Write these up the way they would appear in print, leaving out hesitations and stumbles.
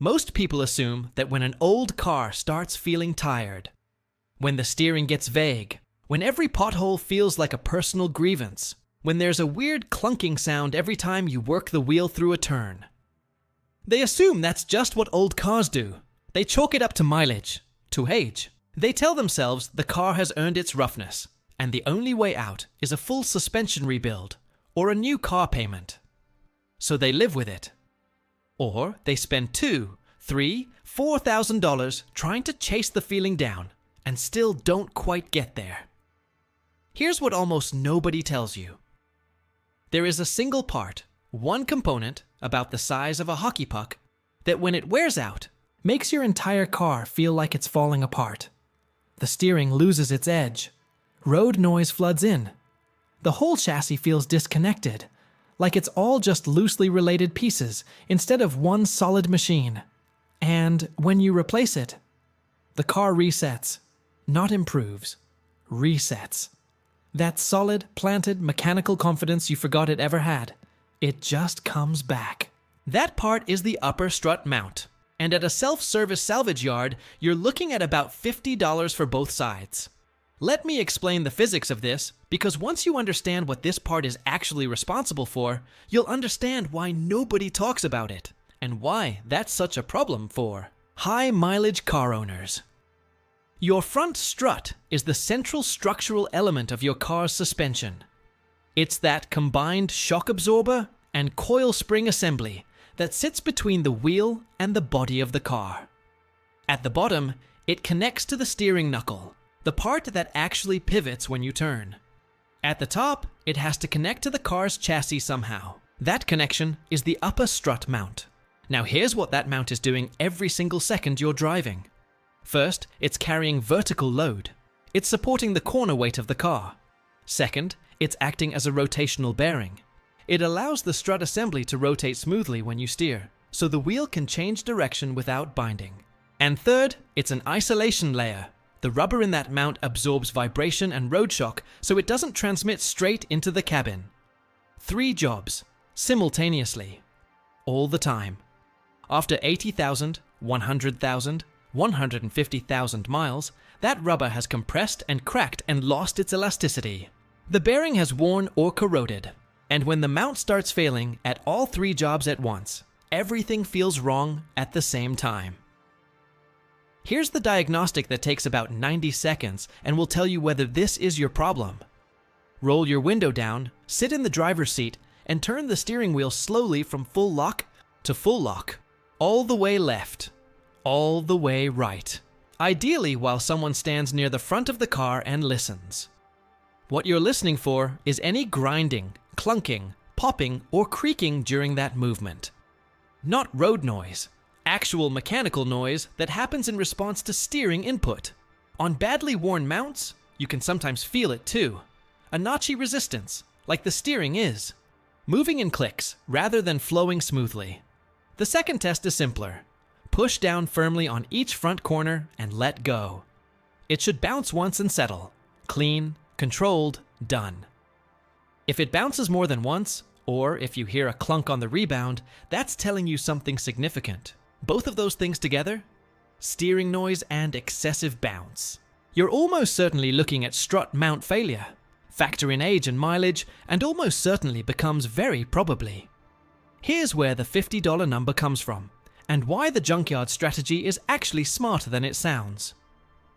Most people assume that when an old car starts feeling tired, when the steering gets vague, when every pothole feels like a personal grievance, when there's a weird clunking sound every time you work the wheel through a turn. They assume that's just what old cars do. They chalk it up to mileage, to age. They tell themselves the car has earned its roughness, and the only way out is a full suspension rebuild or a new car payment. So they live with it. Or they spend $2,000, $3,000, $4,000 trying to chase the feeling down and still don't quite get there. Here's what almost nobody tells you. There is a single part, one component about the size of a hockey puck, that when it wears out, makes your entire car feel like it's falling apart. The steering loses its edge. Road noise floods in. The whole chassis feels disconnected, like it's all just loosely related pieces instead of one solid machine. And when you replace it, the car resets, not improves, resets. That solid, planted, mechanical confidence you forgot it ever had, it just comes back. That part is the upper strut mount. And at a self-service salvage yard, you're looking at about $50 for both sides. Let me explain the physics of this, because once you understand what this part is actually responsible for, you'll understand why nobody talks about it, and why that's such a problem for high-mileage car owners. Your front strut is the central structural element of your car's suspension. It's that combined shock absorber and coil spring assembly that sits between the wheel and the body of the car. At the bottom, it connects to the steering knuckle, the part that actually pivots when you turn. At the top, it has to connect to the car's chassis somehow. That connection is the upper strut mount. Now here's what that mount is doing every single second you're driving. First, it's carrying vertical load. It's supporting the corner weight of the car. Second, it's acting as a rotational bearing. It allows the strut assembly to rotate smoothly when you steer, so the wheel can change direction without binding. And third, it's an isolation layer. The rubber in that mount absorbs vibration and road shock so it doesn't transmit straight into the cabin. 3 jobs, simultaneously, all the time. After 80,000, 100,000, 150,000 miles, that rubber has compressed and cracked and lost its elasticity. The bearing has worn or corroded. And when the mount starts failing at all 3 jobs at once, everything feels wrong at the same time. Here's the diagnostic that takes about 90 seconds and will tell you whether this is your problem. Roll your window down, sit in the driver's seat, and turn the steering wheel slowly from full lock to full lock. All the way left, all the way right. Ideally while someone stands near the front of the car and listens. What you're listening for is any grinding, clunking, popping, or creaking during that movement. Not road noise, actual mechanical noise that happens in response to steering input. On badly worn mounts, you can sometimes feel it too. A notchy resistance, like the steering is. Moving in clicks rather than flowing smoothly. The second test is simpler. Push down firmly on each front corner and let go. It should bounce once and settle. Clean, controlled, done. If it bounces more than once, or if you hear a clunk on the rebound, that's telling you something significant. Both of those things together, steering noise and excessive bounce. You're almost certainly looking at strut mount failure. Factor in age and mileage, and almost certainly becomes very probably. Here's where the $50 number comes from, and why the junkyard strategy is actually smarter than it sounds.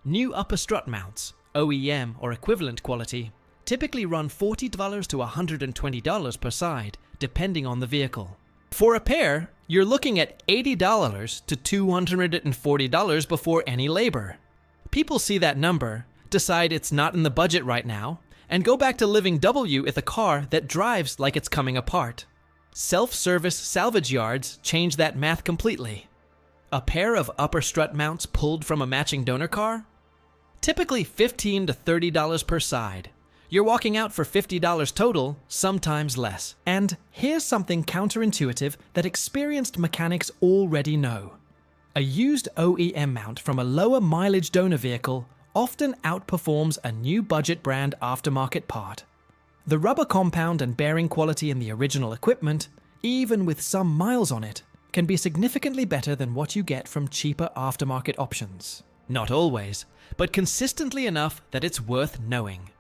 New upper strut mounts, OEM or equivalent quality, typically run $40 to $120 per side, depending on the vehicle. For a pair, you're looking at $80 to $240 before any labor. People see that number, decide it's not in the budget right now, and go back to living W with a car that drives like it's coming apart. Self-service salvage yards change that math completely. A pair of upper strut mounts pulled from a matching donor car? Typically $15 to $30 per side. You're walking out for $50 total, sometimes less. And here's something counterintuitive that experienced mechanics already know. A used OEM mount from a lower mileage donor vehicle often outperforms a new budget brand aftermarket part. The rubber compound and bearing quality in the original equipment, even with some miles on it, can be significantly better than what you get from cheaper aftermarket options. Not always, but consistently enough that it's worth knowing.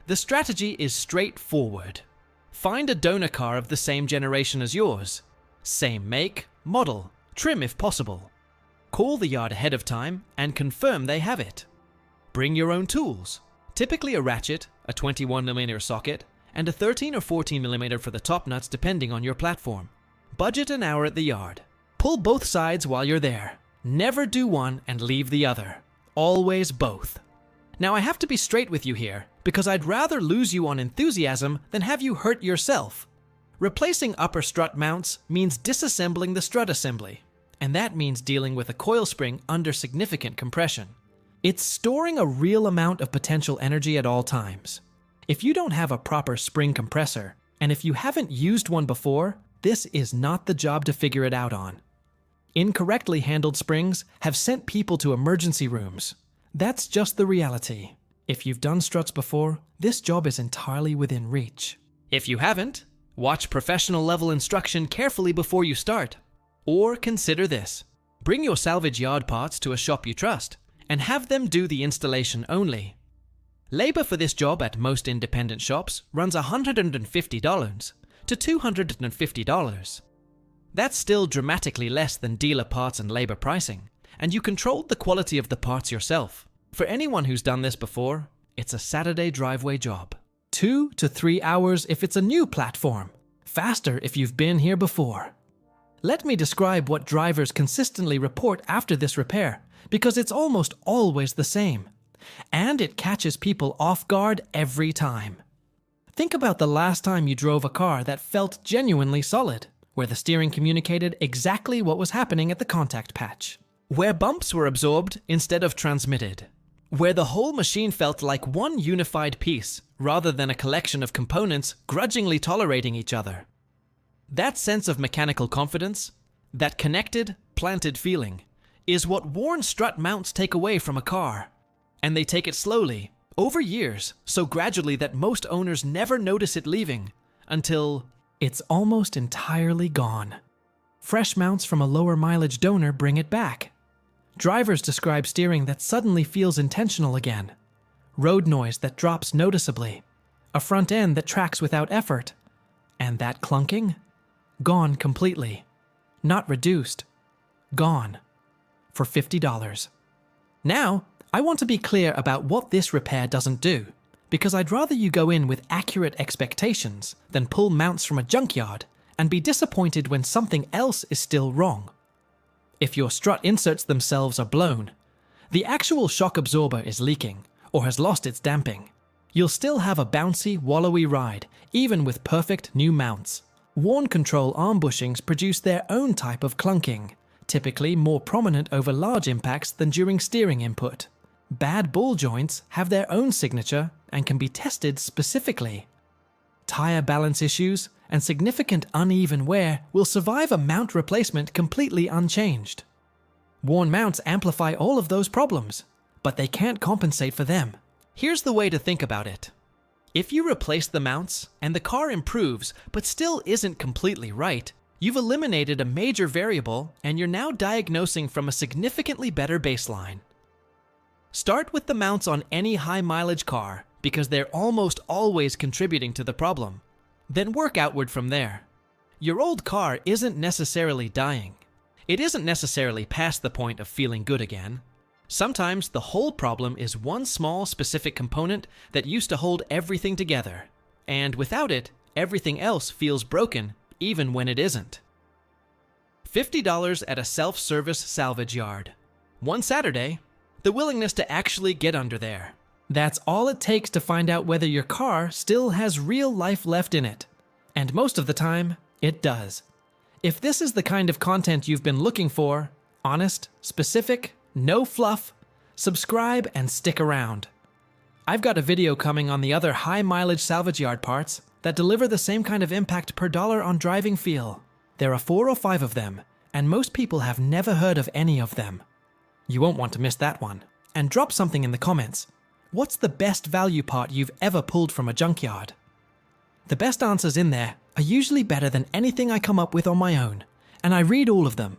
The strategy is straightforward. Find a donor car of the same generation as yours. Same make, model, trim if possible. Call the yard ahead of time and confirm they have it. Bring your own tools, typically a ratchet, a 21mm socket, and a 13 or 14mm for the top nuts depending on your platform. Budget an hour at the yard. Pull both sides while you're there. Never do one and leave the other. Always both. Now I have to be straight with you here, because I'd rather lose you on enthusiasm than have you hurt yourself. Replacing upper strut mounts means disassembling the strut assembly, and that means dealing with a coil spring under significant compression. It's storing a real amount of potential energy at all times. If you don't have a proper spring compressor, and if you haven't used one before, this is not the job to figure it out on. Incorrectly handled springs have sent people to emergency rooms. That's just the reality. If you've done struts before, this job is entirely within reach. If you haven't, watch professional level instruction carefully before you start. Or consider this. Bring your salvage yard parts to a shop you trust and have them do the installation only. Labor for this job at most independent shops runs $150 to $250. That's still dramatically less than dealer parts and labor pricing, and you controlled the quality of the parts yourself. For anyone who's done this before, it's a Saturday driveway job. 2 to 3 hours if it's a new platform. Faster if you've been here before. Let me describe what drivers consistently report after this repair, because it's almost always the same. And it catches people off guard every time. Think about the last time you drove a car that felt genuinely solid, where the steering communicated exactly what was happening at the contact patch, where bumps were absorbed instead of transmitted, where the whole machine felt like one unified piece rather than a collection of components grudgingly tolerating each other. That sense of mechanical confidence, that connected, planted feeling, is what worn strut mounts take away from a car. And they take it slowly, over years, so gradually that most owners never notice it leaving, until it's almost entirely gone. Fresh mounts from a lower mileage donor bring it back. Drivers describe steering that suddenly feels intentional again. Road noise that drops noticeably. A front end that tracks without effort. And that clunking? Gone completely. Not reduced. Gone. For $50. Now, I want to be clear about what this repair doesn't do, because I'd rather you go in with accurate expectations than pull mounts from a junkyard and be disappointed when something else is still wrong. If your strut inserts themselves are blown, the actual shock absorber is leaking or has lost its damping, you'll still have a bouncy, wallowy ride, even with perfect new mounts. Worn control arm bushings produce their own type of clunking, typically more prominent over large impacts than during steering input. Bad ball joints have their own signature and can be tested specifically. Tire balance issues and significant uneven wear will survive a mount replacement completely unchanged. Worn mounts amplify all of those problems, but they can't compensate for them. Here's the way to think about it. If you replace the mounts and the car improves but still isn't completely right, you've eliminated a major variable and you're now diagnosing from a significantly better baseline. Start with the mounts on any high-mileage car because they're almost always contributing to the problem. Then work outward from there. Your old car isn't necessarily dying. It isn't necessarily past the point of feeling good again. Sometimes the whole problem is one small specific component that used to hold everything together, and without it, everything else feels broken even when it isn't. $50 at a self-service salvage yard. One Saturday, the willingness to actually get under there. That's all it takes to find out whether your car still has real life left in it. And most of the time, it does. If this is the kind of content you've been looking for, honest, specific, no fluff, subscribe and stick around. I've got a video coming on the other high mileage salvage yard parts that deliver the same kind of impact per dollar on driving feel. There are 4 or 5 of them, and most people have never heard of any of them. You won't want to miss that one. And drop something in the comments. What's the best value part you've ever pulled from a junkyard? The best answers in there are usually better than anything I come up with on my own, and I read all of them,